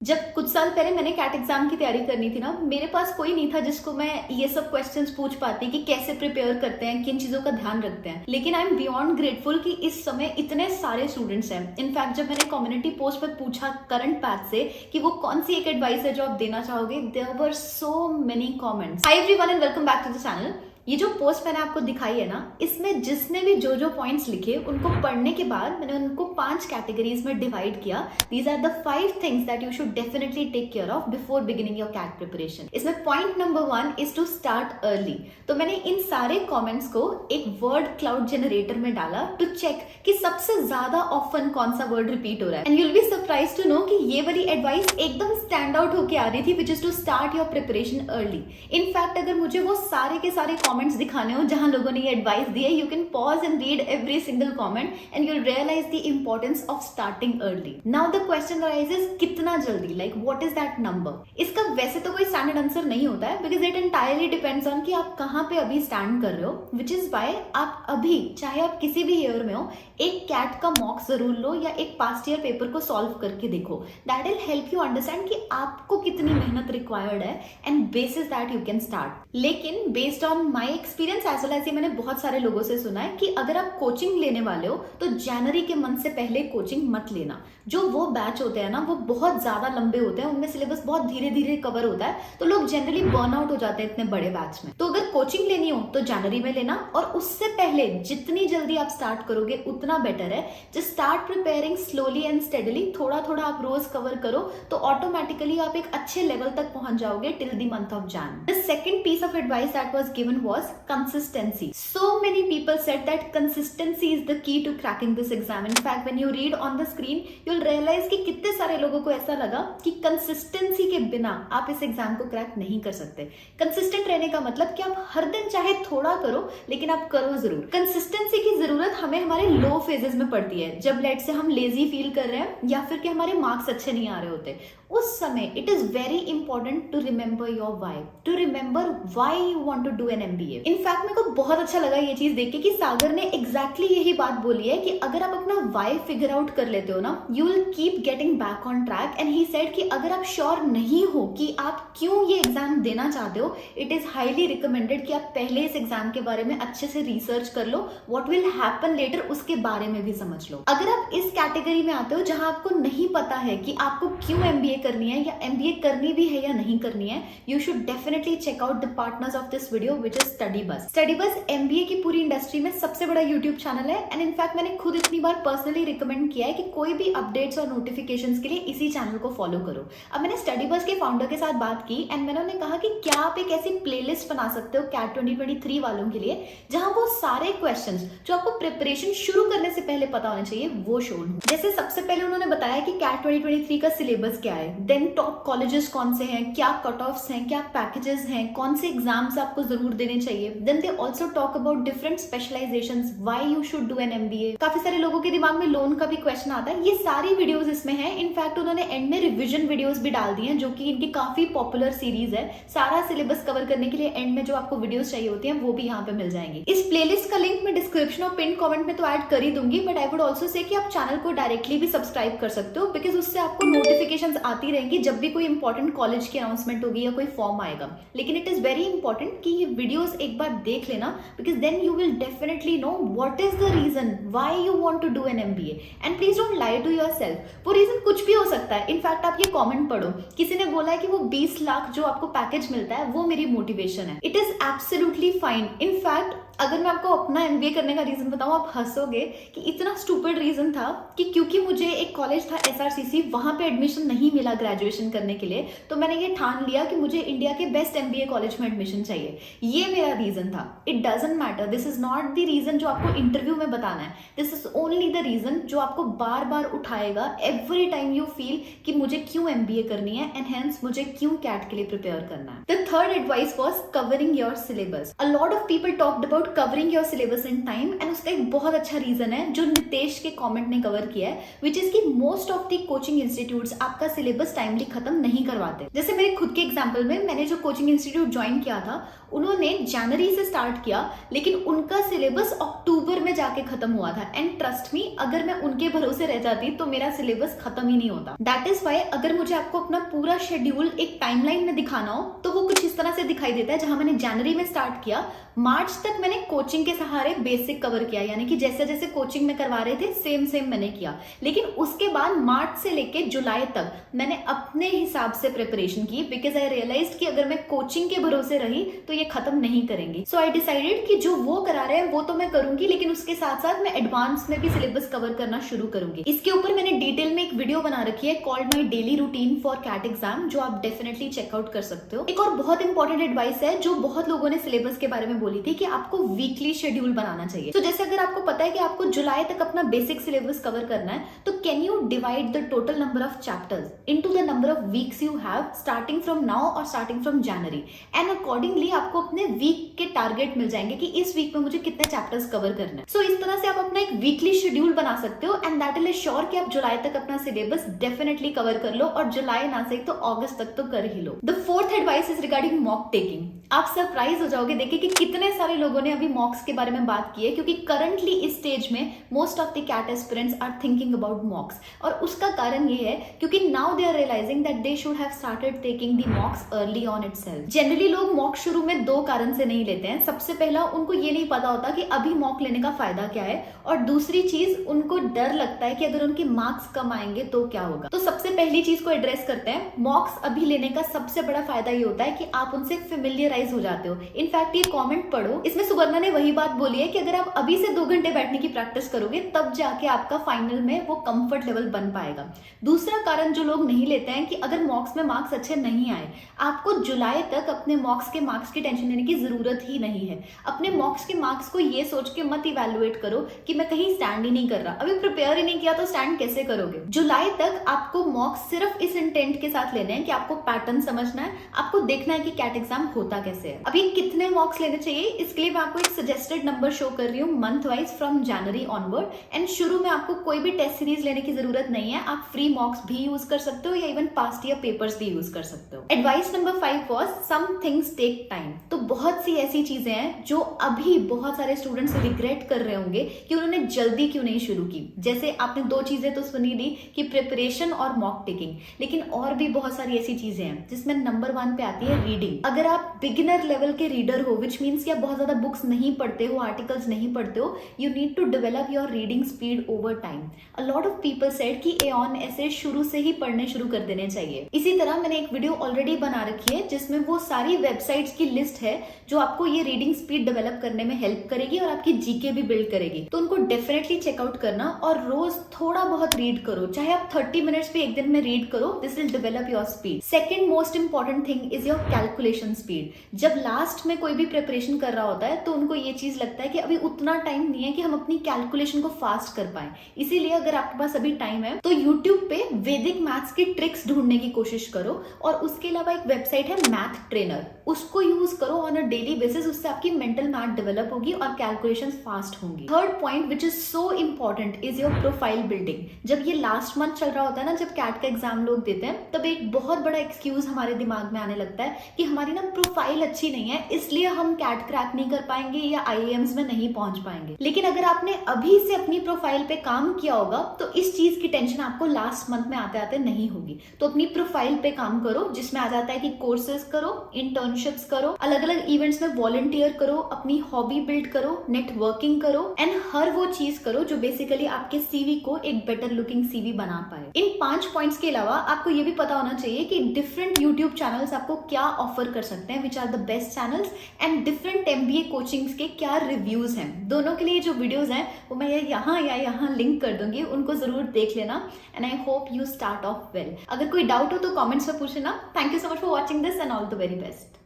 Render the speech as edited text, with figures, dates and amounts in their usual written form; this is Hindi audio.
जब कुछ साल पहले मैंने कैट एग्जाम की तैयारी करनी थी ना, मेरे पास कोई नहीं था जिसको मैं ये सब क्वेश्चंस पूछ पाती कि कैसे प्रिपेयर करते हैं, किन चीजों का ध्यान रखते हैं। लेकिन आई एम बियॉन्ड ग्रेटफुल कि इस समय इतने सारे स्टूडेंट्स हैं। इनफैक्ट जब मैंने कम्युनिटी पोस्ट पे पूछा करंट बैच से कि वो कौन सी एक एडवाइस है जो आप देना चाहोगे, there were so many comments. Hi everyone and welcome back to the channel. ये जो पोस्ट मैंने आपको दिखाई है ना, इसमें जिसने भी जो पॉइंट्स लिखे उनको पढ़ने के बाद मैंने उनको 5 कैटेगरीज में डिवाइड किया। These are the 5 things that you should definitely take care of before beginning your CAT preparation. इसमें point number 1 is to start early. तो मैंने इन सारे कमेंट्स को एक वर्ड क्लाउड जनरेटर में डाला टू चेक कि सबसे ज्यादा ऑफन कौन सा वर्ड रिपीट हो रहा है। And you'll be surprise to know कि ये वाली एडवाइस एकदम स्टैंड आउट होके आ रही थी, which is to start your preparation early. In fact अगर मुझे वो सारे के सारे कमेंट्स दिखाने हो जहां लोगों ने ये एडवाइस दी है, you can pause and read every single comment and you will realise the importance of starting early. Now the question arises, कितना जल्दी, like what is that number. इसका वैसे तो कोई स्टैंडर्ड आंसर नहीं होता है, because it entirely depends on कि आप कहां पे अभी स्टैंड कर रहे हो, विच इज वाई आप अभी, चाहे आप किसी भी ईयर में हो, एक कैट का मॉक जरूर लो या एक पास्ट ईयर पेपर को सॉल्व करके देखो। That will help you understand कि आपको कितनी मेहनत रिक्वायर्ड है and basis that you can start. लेकिन based on my experience as well as ये मैंने बहुत सारे लोगों से सुना है कि अगर आप कोचिंग लेने वाले हो तो जनवरी के मंथ से पहले कोचिंग मत लेना। जो वो बैच होते हैं ना, वो बहुत ज्यादा लंबे होते हैं, उनमें सिलेबस बहुत धीरे धीरे कवर होता है, तो लोग जनरली बर्न आउट हो जाते हैं इतने बड़े बैच में। तो अगर कोचिंग लेनी हो तो जनवरी में लेना, और उससे पहले जितनी जल्दी आप स्टार्ट करोगे उतना बेटर है। Just start preparing slowly and steadily, थोड़ा थोड़ा आप रोज कवर करो तो ऑटोमेटिकली आप एक अच्छे लेवल तक पहुंच जाओगे till the month of Jan. The second piece of advice that was given was consistency. So many people said that consistency is the key to cracking this exam. In fact, when you read on the screen, you'll realize कि कितने सारे लोगों को ऐसा लगा कि consistency के बिना आप इस एग्जाम को क्रैक नहीं कर सकते। कंसिस्टेंट रहने का मतलब कि आप हर दिन चाहे थोड़ा करो, लेकिन आप करो जरूर। कंसिस्टेंसी की जरूरत हमें हमारे लो फेजेस में पड़ती है, जब लेट से हम लेजी फील कर रहे हैं या फिर कि हमारे मार्क्स अच्छे नहीं आ रहे होते। उस समय it is very important to remember your why, to remember why you want to do an MBA. In fact मेरे को बहुत अच्छा लगा ये चीज देख के कि सागर ने एग्जैक्टली यही बात बोली है कि अगर आप अपना वाई फिगर आउट कर लेते हो ना, you will keep getting back on track. And he said कि अगर आप श्योर नहीं हो कि आप क्यों ये एग्जाम देना चाहते हो, इट इज हाईली रिकमेंडेड कि आप पहले इस एग्जाम के बारे में अच्छे से रिसर्च कर लो, व्हाट विल हैपन लेटर उसके बारे में भी समझ लो। अगर आप इस कैटेगरी में आते हो जहां आपको नहीं पता है कि आपको क्यों एमबीए करनी है या एमबीए करनी भी है या नहीं करनी है, you should definitely check out the partners of this video, which is study bus. Study bus MBA की पूरी इंडस्ट्री में सबसे बड़ा यूट्यूब चैनल है, एंड इनफैक्ट मैंने खुद इतनी बार पर्सनली रिकमेंड किया है कि कोई भी अपडेट्स और नोटिफिकेशंस के लिए इसी चैनल को फॉलो करो। अब मैंने स्टडी बस के फाउंडर के साथ बात की एंड मैंने उन्हें कहा कि क्या आप एक ऐसी प्लेलिस्ट बना सकते हो कैट 2023 वालों के लिए, जहां वो सारे क्वेश्चंस जो आपको प्रिपरेशन शुरू करने से पहले पता होने चाहिए वो शोन हो। जैसे सबसे पहले उन्होंने बताया कि कैट 2023 का सिलेबस क्या है, देन टॉप कॉलेजेस कौन से हैं, क्या कट ऑफ्स हैं, क्या पैकेजेस हैं, कौन से एग्जाम्स आपको जरूर देने चाहिए। Then they also talk about different specializations, why you should do an MBA. काफी सारे लोगों के दिमाग में लोन का भी क्वेश्चन आता है, ये सारी वीडियोस इसमें है। इनफैक्ट उन्होंने एंड में रिविजन वीडियोस भी डाल दी हैं, जो कि इनकी काफी पॉपुलर सीरीज है। सारा सिलेबस कवर करने के लिए एंड में जो आपको वीडियोस चाहिए होती हैं वो भी यहाँ पे मिल जाएंगी। इस प्लेलिस्ट का लिंक मैं डिस्क्रिप्शन और पिन कमेंट में तो ऐड कर ही दूंगी, but I would also say कि आप चैनल को डायरेक्टली भी सब्सक्राइब कर सकते हो, बिकॉज उससे आपको नोटिफिकेशंस आती रहेंगी जब भी कोई इंपॉर्टेंट कॉलेज की अनाउंसमेंट होगी या कोई फॉर्म आएगा। लेकिन इट इज वेरी इंपॉर्टेंट कि ये वीडियोस एक बार देख लेना, because then you will definitely know what is the reason why you want to do an MBA. And please don't lie to yourself, वो रीजन कुछ भी हो सकता है। इनफैक्ट आप ये कमेंट पढ़ो, किसी ने बोला है कि वो 20 लाख जो आपको पैकेज मिलता है वो मेरी मोटिवेशन है। It is absolutely fine. In fact अगर मैं आपको अपना एमबीए करने का रीजन बताऊं, आप हंसोगे कि इतना स्टूपिड रीजन था कि क्योंकि मुझे एक कॉलेज था एसआरसीसी, वहां पे एडमिशन नहीं मिला ग्रेजुएशन करने के लिए, तो मैंने ये ठान लिया कि मुझे इंडिया के बेस्ट एमबीए कॉलेज में एडमिशन चाहिए। ये मेरा रीजन था। It doesn't matter, this is not the reason जो आपको इंटरव्यू में बताना है, this is only the reason जो आपको बार बार उठाएगा एवरी टाइम यू फील कि मुझे क्यों एमबीए करनी है एंड हेंस मुझे क्यों कैट के लिए प्रिपेयर करना है। The third advice was covering your syllabus. A lot of people talked about about covering your syllabus in time, and उसका एक बहुत अच्छा रीजन है जो नितेश के कमेंट ने कवर किया है, विच इज कि most of the coaching institutes आपका सिलेबस टाइमली खत्म नहीं करवाते। जैसे मेरे खुद के एग्जांपल में, मैंने जो कोचिंग इंस्टीट्यूट ज्वाइन किया था उन्होंने जनवरी से स्टार्ट किया, लेकिन उनका सिलेबस अक्टूबर में जाके खत्म हुआ था। एंड ट्रस्ट मी, अगर मैं उनके भरोसे रह जाती तो मेरा सिलेबस खत्म ही नहीं होता। दैट इज वाई अगर मुझे आपको अपना पूरा शेड्यूल एक टाइमलाइन में दिखाना हो तो वो कुछ इस तरह से दिखाई देता है। जहां मैंने जनवरी में स्टार्ट किया, मार्च तक मैंने कोचिंग के सहारे बेसिक कवर किया, यानी कि जैसे जैसे कोचिंग में करवा रहे थे सेम मैंने किया। लेकिन उसके बाद मार्च से लेके जुलाई तक मैंने अपने हिसाब से प्रिपरेशन की, बिकॉज आई रियलाइज्ड कि अगर मैं कोचिंग के भरोसे रही तो ये खत्म नहीं करेंगे। सो आई डिसाइडेड कि जो वो करा रहे हैं वो तो मैं करूंगी, लेकिन उसके साथ साथ मैं एडवांस में भी सिलेबस कवर करना शुरू करूंगी। इसके ऊपर मैंने डिटेल में एक वीडियो बना रखी है called my daily routine for CAT exam, जो आप डेफिनेटली चेकआउट कर सकते हो। एक और बहुत इंपॉर्टेंट एडवाइस है जो बहुत लोगों ने सिलेबस के बारे में बोली थी कि आपको वीकली शेड्यूल बनाना चाहिए। तो जैसे अगर आपको पता है कि आपको जुलाई तक अपना बेसिक सिलेबस कवर करना है, तो can you divide the total number of chapters into the number of weeks you have starting from now और starting from January, and accordingly आपको अपने वीक के टारगेट मिल जाएंगे कि इस वीक में मुझे कितने चैप्टर्स कवर करना है। सो इस तरह से आप अपना एक वीकली शेड्यूल बना सकते हो, एंड दैट विल श्योर कि आप जुलाई तक अपना सिलेबस डेफिनेटली कवर कर लो, और जुलाई ना सही तो अगस्त तक तो कर ही लो। The fourth advice is regarding mock taking. आप सरप्राइज हो जाओगे देखिए कि कितने सारे लोगों ने अभी मॉक्स के बारे में बात की है, क्योंकि करंटली इस स्टेज में most of the CAT aspirants are thinking about mocks, और उसका कारण ये है क्योंकि now they are realizing that they should have started taking the mocks early on itself. Generally लोग मॉक शुरू में दो कारण से नहीं लेते हैं। सबसे पहला, उनको ये नहीं पता होता कि अभी मॉक लेने का फायदा क्या है, और दूसरी चीज, उनको डर लगता है कि अगर उनके मार्क्स कम आएंगे तो क्या होगा। तो सबसे पहली चीज को एड्रेस करते हैं। मॉक्स अभी लेने का सबसे बड़ा फायदा ये होता है कि आप उनसे फेमिलियराइज हो जाते हो। इनफैक्ट ये कमेंट पढ़ो, इसमें सुवर्णा ने वही बात बोली है कि अगर आप अभी से 2 घंटे बैठने की प्रैक्टिस करोगे तब जाके आपका फाइनल में वो कंफर्ट लेवल बन पाएगा। दूसरा कारण जो लोग नहीं लेते हैं कि अगर मॉक्स में मार्क्स अच्छे नहीं आए, आपको जुलाई तक अपने मॉक्स के मार्क्स की टेंशन लेने की जरूरत ही नहीं है। अपने मॉक्स के मार्क्स को ये सोच के मत इवैल्यूएट करो कि मैं कहीं स्टैंड ही नहीं कर रहा, अभी प्रिपेयर ही नहीं किया तो स्टैंड कैसे करोगे। जुलाई तक आपको मॉक्स सिर्फ इस इंटेंट के साथ लेने हैं कि आपको पैटर्न समझना है, आपको देखना है कि कैट एग्जाम होता कैसे है। अभी कितने मॉक्स लेने चाहिए, इसके लिए मैं आपको एक सजेस्टेड नंबर शो कर रही हूँ month wise from January onward. And शुरू में आपको कोई भी टेस्ट सीरीज लेने की जरूरत नहीं है, आप फ्री मॉक्स भी यूज कर सकते हो या इवन पास्ट ईयर पेपर्स भी यूज कर सकते हो। Advice number 5 was some things take time. तो बहुत सी ऐसी चीजें हैं जो अभी बहुत सारे स्टूडेंट्स रिग्रेट कर रहे होंगे कि उन्होंने जल्दी क्यों नहीं शुरू की। जैसे आपने 2 चीजें तो सुनी ली कि प्रिपरेशन और मॉक टेकिंग, लेकिन और भी बहुत सारी ऐसी चीजें हैं जिसमें नंबर 1 पे आती है रीडिंग। अगर आप बिगिनर लेवल के रीडर हो, विच मीन्स कि आप बहुत ज्यादा बुक्स नहीं पढ़ते हो, आर्टिकल्स नहीं पढ़ते हो, you need to develop your reading speed over time. A lot of people said कि एऑन ऐसे शुरू से ही पढ़ने शुरू कर देने चाहिए। इसी तरह मैंने एक वीडियो ऑलरेडी बना रखी है जिसमें वो सारी वेबसाइट्स की लिस्ट है जो आपको ये रीडिंग स्पीड डेवलप करने में हेल्प करेगी और आपकी जीके भी बिल्ड करेगी। तो उनको डेफिनेटली चेकआउट करना, और रोज थोड़ा बहुत रीड करो, चाहे आप 30 मिनट्स भी एक दिन में रीड करो, this will develop your speed. Second most important thing is your calculation speed. जब लास्ट में कोई भी प्रिपरेशन कर रहा होता है तो उनको ये चीज लगता है कि अभी उतना टाइम नहीं है कि हम अपनी कैलकुलेशन को फास्ट कर पाए। इसीलिए अगर आपके पास अभी टाइम है तो यूट्यूब पे वैदिक मैथ्स की ट्रिक्स ढूंढने की कोशिश करो, और उसके अलावा एक वेबसाइट है मैथ ट्रेनर, उसको यूज करो ऑन अ डेली बेसिस। उससे आपकी मेंटल मैथ डेवलप होगी और कैलकुलेशंस फास्ट होंगी। Third point which is so important is your profile building. जब ये लास्ट मंथ चल रहा होता है ना, जब कैट का एग्जाम लोग देते हैं, तब एक बहुत बड़ा एक्सक्यूज हमारे दिमाग में आने लगता है कि हमारी ना प्रोफाइल अच्छी नहीं है, इसलिए हम कैट क्रैक नहीं कर पाएंगे या आईएएम्स में नहीं पहुंच पाएंगे। लेकिन अगर आपने अभी से अपनी प्रोफाइल पे काम किया होगा तो इस चीज की टेंशन आपको लास्ट मंथ में आते आते नहीं होगी। तो अपनी प्रोफाइल पे काम करो, जिसमें आ जाता है कि कोर्सेज करो, इंटर्नशिप्स करो, अलग अलग इवेंट्स में वॉलंटियर करो, अपनी हॉबी बिल्ड करो, नेटवर्किंग करो, एंड हर वो चीज करो जो बेसिकली आपके सीवी को एक बेटर लुकिंग सीवी बना पाए। इन 5 पॉइंट्स के अलावा आपको ये भी पता होना चाहिए कि डिफरेंट यूट्यूब चैनल्स आपको क्या ऑफर कर सकते हैं, which are the best channels, and different MBA coachings के क्या रिव्यूज हैं। दोनों के लिए जो वीडियोस हैं वो मैं यहाँ या यहाँ लिंक कर दूंगी, उनको जरूर देख लेना। And I hope you start of well. अगर कोई डाउट हो तो कमेंट्स में पूछना। Thank you so much for watching this and all the very best.